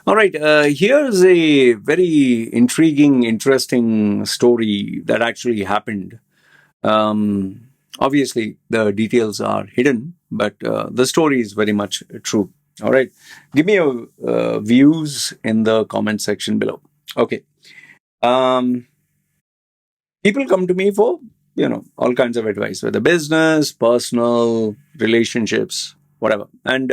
All right. Here's a very intriguing, interesting story that actually happened. Um, Obviously, the details are hidden, but the story is very much true. All right. Give me your views in the comment section below. Okay. Um, People come to me for, all kinds of advice, whether business, personal, relationships, whatever. And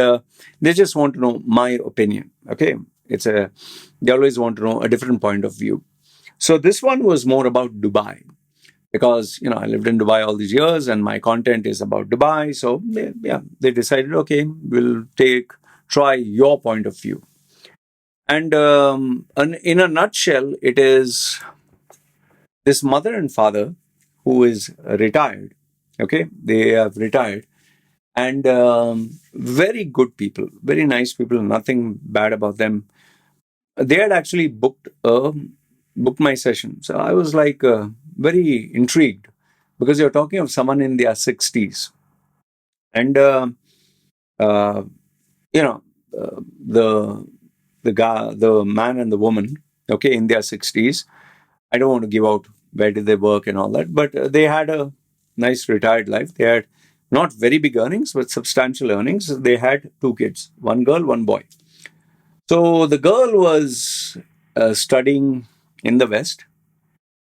they just want to know my opinion. Okay. They always want to know a different point of view. So this one was more about Dubai because I lived in Dubai all these years and my content is about Dubai. So they decided, okay, we'll try your point of view. And in a nutshell, it is this mother and father who is retired. Okay, they have retired and very good people, very nice people, nothing bad about them. They had actually booked my session. So I was like very intrigued because you're talking of someone in their 60s. And, uh, you know, the the man and the woman, okay, in their 60s. I don't want to give out where did they work and all that, but they had a nice retired life. They had not very big earnings, but substantial earnings. They had two kids, one girl, one boy. So the girl was studying in the West.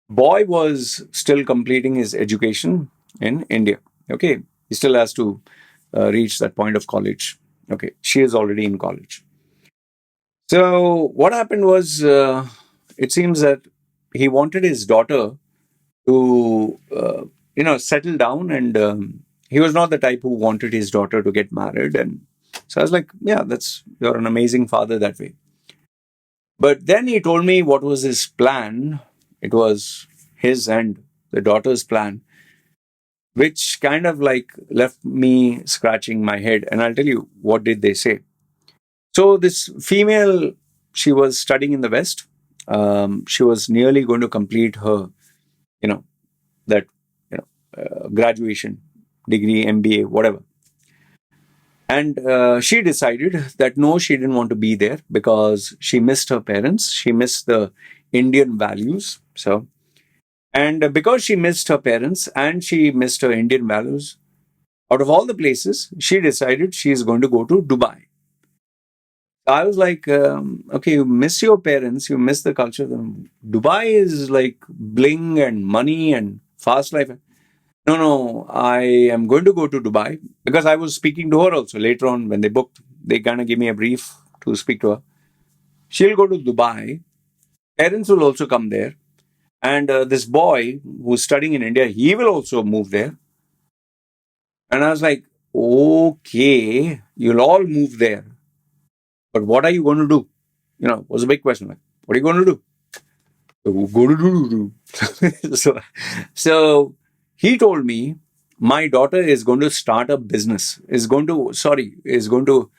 Boy was still completing his education in India. Okay, he still has to reach that point of college. Okay, she is already in college. So what happened was, it seems that he wanted his daughter to, settle down, and he was not the type who wanted his daughter to get married. And so I was like, yeah, you're an amazing father that way. But then he told me what was his plan. It was his and the daughter's plan, which kind of like left me scratching my head. And I'll tell you what did they say. So this female, she was studying in the West. She was nearly going to complete her, you know, that graduation degree, MBA, whatever. And she decided that no, she didn't want to be there because she missed her parents. She missed the Indian values. So, and because she missed her parents and she missed her Indian values, out of all the places, she decided she is going to go to Dubai. I was like, okay, you miss your parents, you miss the culture. Dubai is like bling and money and fast life. No, no, I am going to go to Dubai because I was speaking to her also later on when they booked. They kind of gave me a brief to speak to her. She'll go to Dubai. Parents will also come there. And this boy who's studying in India, he will also move there. And I was like, okay, you'll all move there. But what are you going to do? Was a big question. Like, what are you going to do? Go to do. So he told me my daughter is going to start a business. Is going to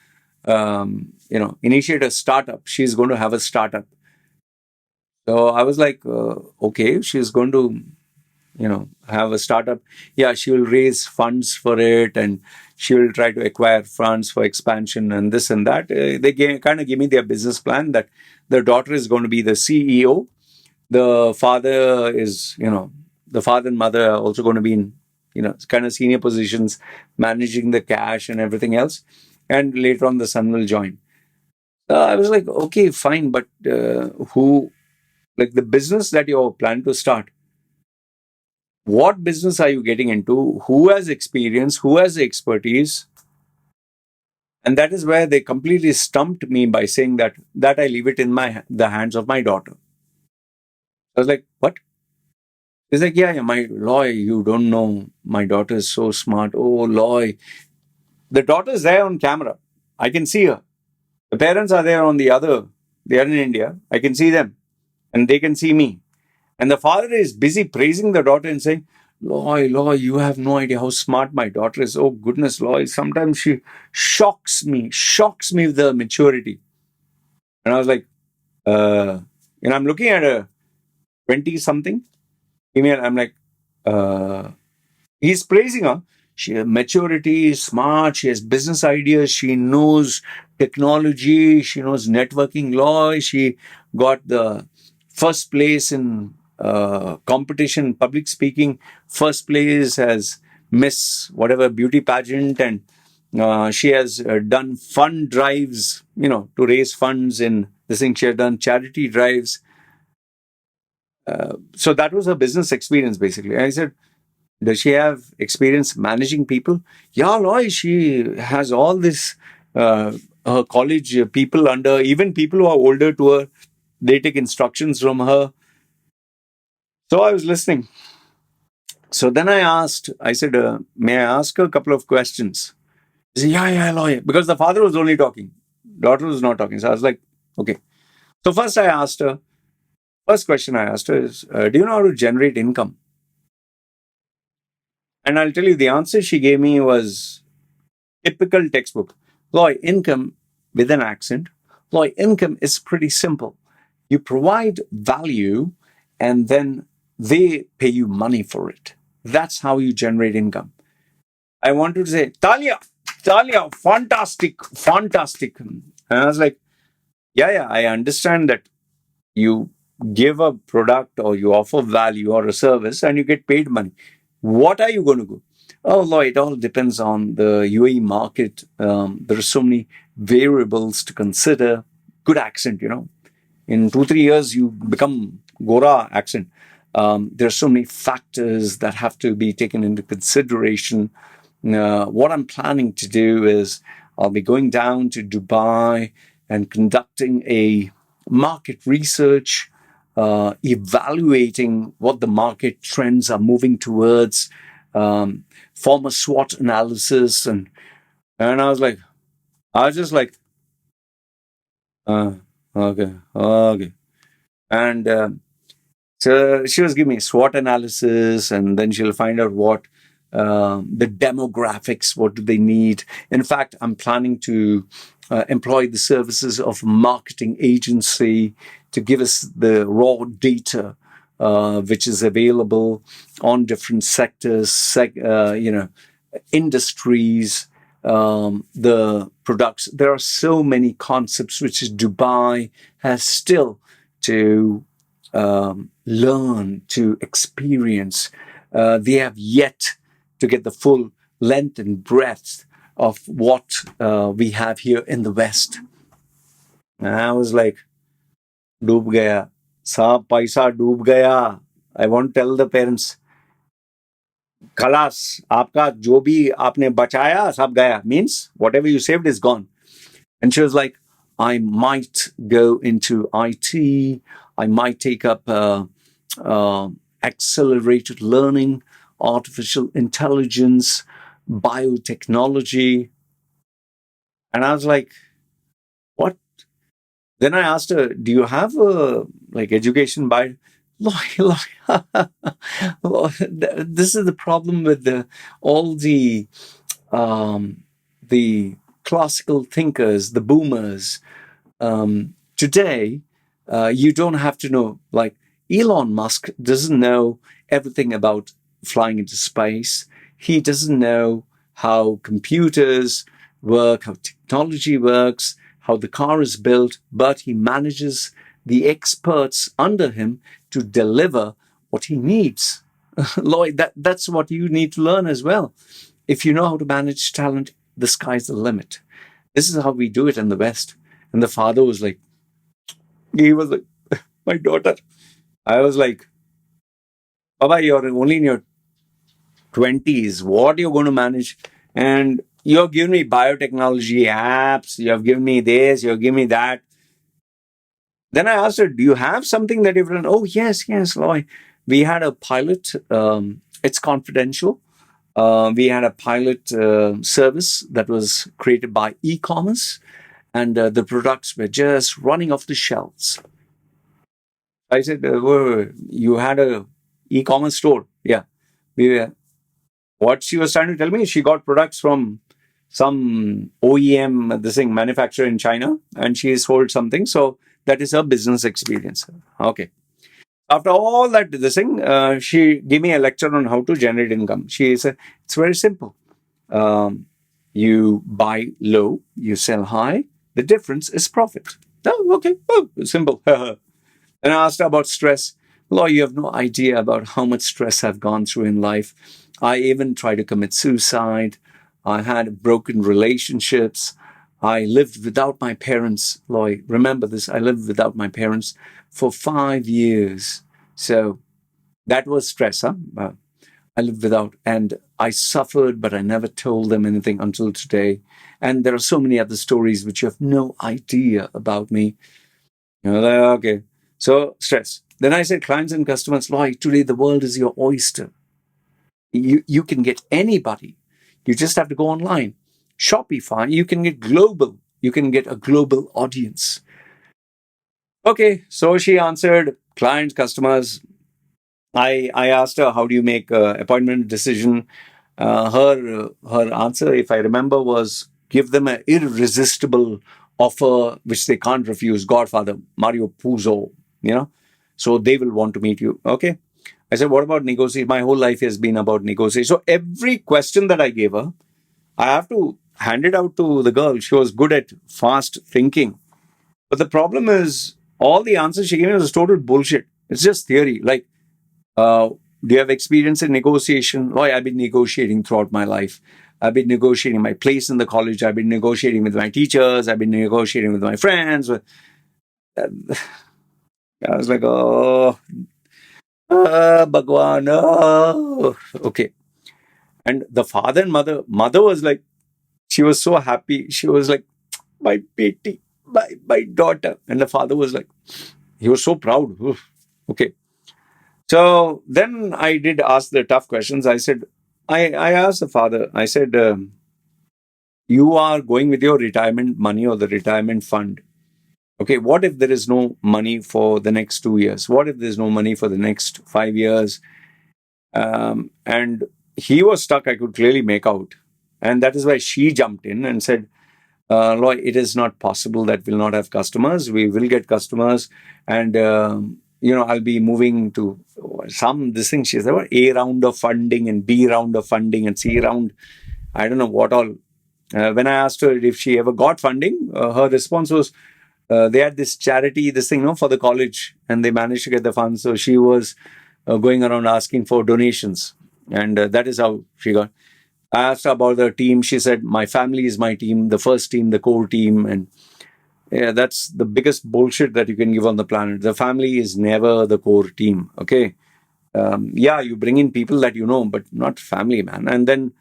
initiate a startup. She's going to have a startup. So I was like, okay, she's going to have a startup. Yeah, she will raise funds for it, and she will try to acquire funds for expansion and this and that. They kind of give me their business plan that the daughter is going to be the CEO. The father is, the father and mother are also going to be in, kind of senior positions, managing the cash and everything else. And later on, the son will join. I was like, okay, fine, but like the business that you're planning to start, what business are you getting into? Who has experience? Who has the expertise? And that is where they completely stumped me by saying that I leave it in the hands of my daughter. I was like, what? He's like, yeah, my Loy, you don't know. My daughter is so smart. Oh, Loy. The daughter is there on camera. I can see her. The parents are there on the other. They are in India. I can see them. And they can see me. And the father is busy praising the daughter and saying, Loy, you have no idea how smart my daughter is. Oh, goodness, Loy. Sometimes she shocks me with the maturity. And I was like, I'm looking at a 20 something female. I'm like, he's praising her. She has maturity, smart, she has business ideas, she knows technology. She knows networking law. She got the first place in competition, public speaking, first place as Miss whatever beauty pageant, and she has done fund drives, to raise funds in this thing. She has done charity drives. So that was her business experience basically. And I said, does she have experience managing people? Yeah, Loy, she has all this. Her college people under, even people who are older to her, they take instructions from her. So I was listening. So then I said, may I ask her a couple of questions? She said, yeah, yeah, Loy. Because the father was only talking, daughter was not talking. So I was like, okay. So first question I asked her is, do you know how to generate income? And I'll tell you, the answer she gave me was typical textbook. Loy, income with an accent. Loy, income is pretty simple. You provide value and then they pay you money for it. That's how you generate income. I wanted to say, Talia, fantastic, fantastic. And I was like, yeah, I understand that you give a product or you offer value or a service and you get paid money. What are you going to do? Oh, Lloyd, it all depends on the UAE market. There are so many variables to consider. Good accent, In 2, 3 years, you become Gora accent. There are so many factors that have to be taken into consideration. What I'm planning to do is I'll be going down to Dubai and conducting a market research, evaluating what the market trends are moving towards, form a SWOT analysis, and I was just like, uh, okay, and so she was giving me SWOT analysis, and then she'll find out what the demographics, what do they need. In fact, I'm planning to employ the services of a marketing agency to give us the raw data, which is available on different sectors, industries, the products. There are so many concepts which Dubai has still to learn, to experience. They have yet to get the full length and breadth of what we have here in the West. And I was like, डूब गया सब पैसा डूब गया. I want to tell the parents, खलास आपका जो भी आपने बचाया सब गया, means whatever you saved is gone. And she was like, I might go into IT, I might take up accelerated learning, artificial intelligence, biotechnology. And I was like, what? Then I asked her, do you have education by this is the problem with all the classical thinkers, the boomers. Today, you don't have to know, like Elon Musk doesn't know everything about flying into space. He doesn't know how computers work, how technology works, how the car is built, but he manages the experts under him to deliver what he needs. Lloyd, that's what you need to learn as well. If you know how to manage talent, the sky's the limit. This is how we do it in the West. And the father was like, he was like, my daughter. I was like, Baba, you're only in your 20s. What are you going to manage? And you've given me biotechnology apps. You've given me this. You've given me that. Then I asked her, do you have something that you've done? Oh, yes, Loy. We had a pilot. It's confidential. We had a pilot service that was created by e-commerce, and the products were just running off the shelves. I said, you had a e-commerce store? Yeah. What she was trying to tell me, she got products from some OEM, this thing, manufacturer in China, and she sold something. So that is her business experience. Okay. After all that, this thing, she gave me a lecture on how to generate income. She said, it's very simple. You buy low, you sell high, The difference is profit. Oh, okay. Oh, simple. And I asked her about stress. Law, you have no idea about how much stress I've gone through in life. I even tried to commit suicide. I had broken relationships. I lived without my parents. Loy, remember this. I lived without my parents for 5 years. So that was stress, huh? I lived without, and I suffered, but I never told them anything until today. And there are so many other stories which you have no idea about me. Okay. So stress. Then I said, clients and customers, like today the world is your oyster. You can get anybody. You just have to go online. Shopify, you can get global. You can get a global audience. Okay, so she answered clients, customers. I asked her, how do you make an appointment decision? Her answer, if I remember, was give them an irresistible offer which they can't refuse. Godfather, Mario Puzo, so they will want to meet you. Okay. I said, what about negotiation? My whole life has been about negotiation. So every question that I gave her, I have to hand it out to the girl. She was good at fast thinking. But the problem is, all the answers she gave me was total bullshit. It's just theory. Like, do you have experience in negotiation? Oh, I've been negotiating throughout my life. I've been negotiating my place in the college. I've been negotiating with my teachers. I've been negotiating with my friends. I was like, oh, Bhagwan, oh. Okay. And the father and mother was like, she was so happy. She was like, my beti, my daughter. And the father was like, he was so proud. Oof. Okay. So then I did ask the tough questions. I said, I asked the father, I said, you are going with your retirement money or the retirement fund. Okay, what if there is no money for the next 2 years? What if there's no money for the next 5 years? And he was stuck, I could clearly make out. And that is why she jumped in and said, Loy, it is not possible that we'll not have customers. We will get customers. And, I'll be moving to this thing. She said, what, A round of funding and B round of funding and C round. I don't know what all. When I asked her if she ever got funding, her response was, they had this charity, this thing, for the college, and they managed to get the funds. So she was going around asking for donations. And that is how she got. I asked her about the team. She said, my family is my team, the first team, the core team. And yeah, that's the biggest bullshit that you can give on the planet. The family is never the core team. Okay. You bring in people that you know, but not family, man. And then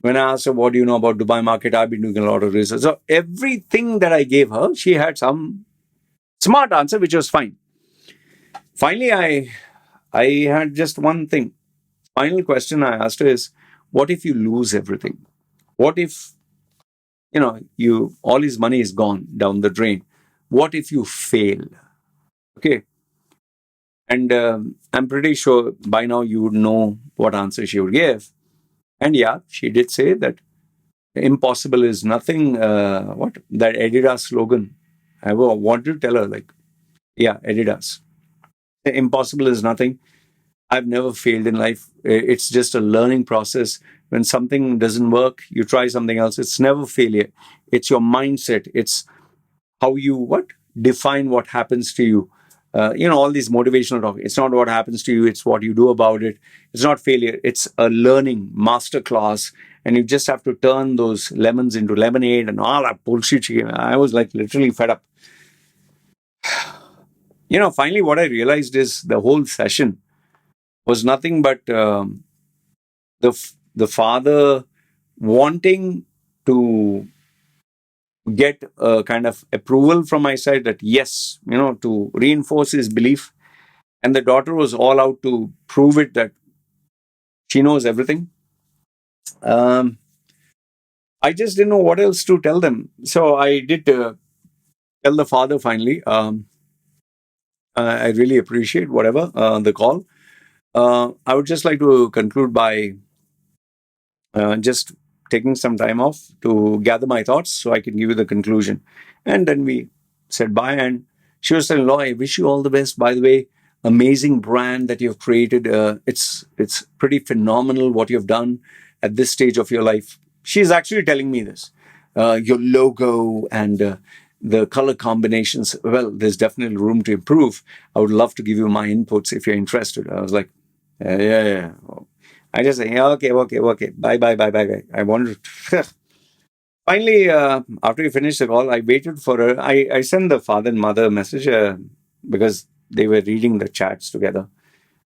when I asked her, what do you know about Dubai market? I've been doing a lot of research. So everything that I gave her, she had some smart answer, which was fine. Finally, I had just one thing. Final question I asked her is, what if you lose everything? What if, all his money is gone down the drain? What if you fail? Okay. And I'm pretty sure by now you would know what answer she would give. And yeah, she did say that impossible is nothing. That Adidas slogan. I wanted to tell her, like, yeah, Adidas. Impossible is nothing. I've never failed in life. It's just a learning process. When something doesn't work, you try something else. It's never failure. It's your mindset. It's how you define what happens to you. All these motivational talk. It's not what happens to you. It's what you do about it. It's not failure. It's a learning masterclass. And you just have to turn those lemons into lemonade and all that bullshit. I was like literally fed up. Finally what I realized is the whole session was nothing but the father wanting to get a kind of approval from my side that yes, to reinforce his belief. And the daughter was all out to prove it that she knows everything. I just didn't know what else to tell them. So I did tell the father finally. I really appreciate whatever the call. I would just like to conclude by just taking some time off to gather my thoughts so I can give you the conclusion. And then we said bye. And she was saying, Loy, I wish you all the best. By the way, amazing brand that you've created. It's pretty phenomenal what you've done at this stage of your life. She's actually telling me this. Your logo and the color combinations, well, there's definitely room to improve. I would love to give you my inputs if you're interested. I was like, yeah. I just say, yeah, okay. Bye. I wanted to. Finally, after we finished the call, I waited for her. I sent the father and mother a message because they were reading the chats together.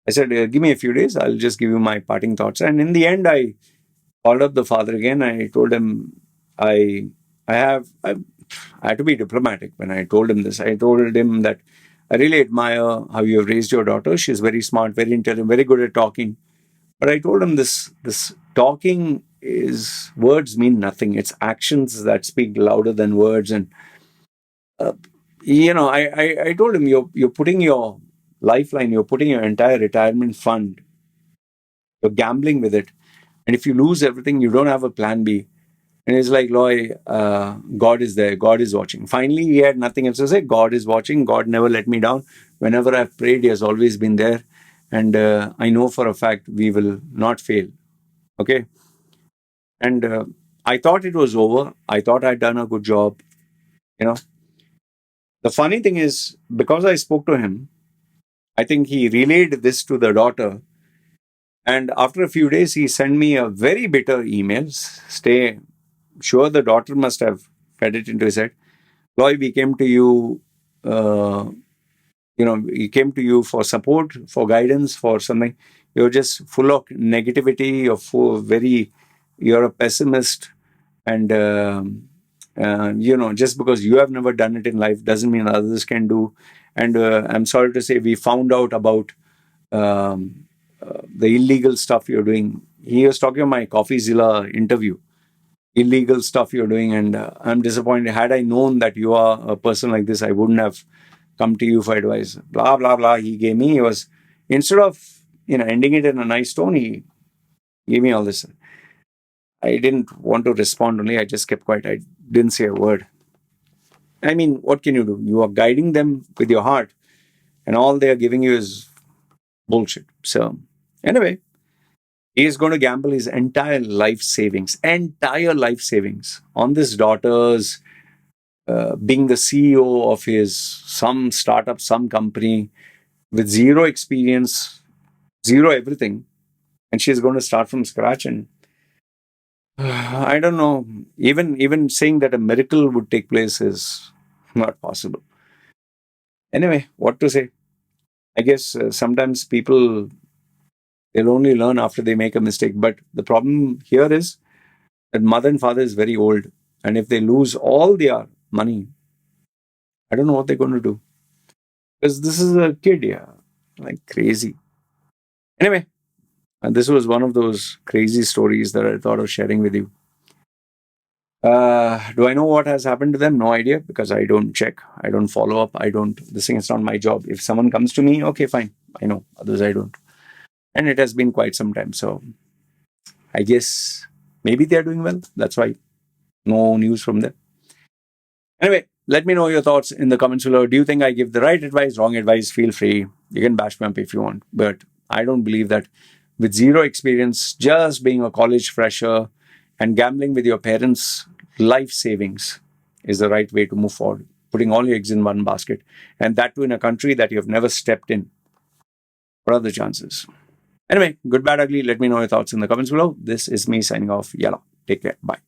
I said, give me a few days. I'll just give you my parting thoughts. And in the end, I called up the father again. I told him, I, I had to be diplomatic when I told him this. I told him that I really admire how you have raised your daughter. She's very smart, very intelligent, very good at talking. But I told him this talking is words mean nothing. It's actions that speak louder than words. And uh, I told him you're putting your lifeline, you're putting your entire retirement fund, you're gambling with it. And if you lose everything, you don't have a plan B. And it's like, Loy, God is there. God is watching. Finally, he had nothing else to say. God is watching. God never let me down. Whenever I've prayed, he has always been there. And I know for a fact we will not fail. Okay. And I thought it was over. I thought I'd done a good job. You know, the funny thing is, because I spoke to him, I think he relayed this to the daughter. And after a few days, he sent me a very bitter email. Stay sure the daughter must have fed it into his head. Loy, we came to you, we came to you for support, for guidance, for something. You're just full of negativity. You're a pessimist. And, just because you have never done it in life doesn't mean others can do. And I'm sorry to say, we found out about the illegal stuff you're doing. He was talking about my CoffeeZilla interview, illegal stuff you're doing, and I'm disappointed. Had I known that you are a person like this, I wouldn't have come to you for advice. Blah blah blah. He gave me. He was, instead of ending it in a nice tone, he gave me all this. I didn't want to respond. Only I just kept quiet. I didn't say a word. I mean, what can you do? You are guiding them with your heart, and all they are giving you is bullshit. So anyway, he is going to gamble his entire life savings on this daughter's being the CEO of his some startup, some company with zero experience, zero everything, and she's going to start from scratch. And I don't know. Even saying that a miracle would take place is not possible. Anyway, what to say? I guess sometimes people they'll only learn after they make a mistake. But the problem here is that mother and father is very old, and if they lose all their money, I don't know what they're going to do because this is a kid, yeah, like crazy. Anyway, and this was one of those crazy stories that I thought of sharing with you. Do I know what has happened to them? No idea because I don't check. I don't follow up. I don't. This thing is not my job. If someone comes to me, okay, fine. I know. Others, I don't. And it has been quite some time. So I guess maybe they are doing well. That's why no news from them. Anyway, let me know your thoughts in the comments below. Do you think I give the right advice, wrong advice? Feel free. You can bash me up if you want. But I don't believe that with zero experience, just being a college fresher and gambling with your parents' life savings is the right way to move forward. Putting all your eggs in one basket. And that too in a country that you have never stepped in. What are the chances? Anyway, good, bad, ugly. Let me know your thoughts in the comments below. This is me signing off. Yalla. Take care. Bye.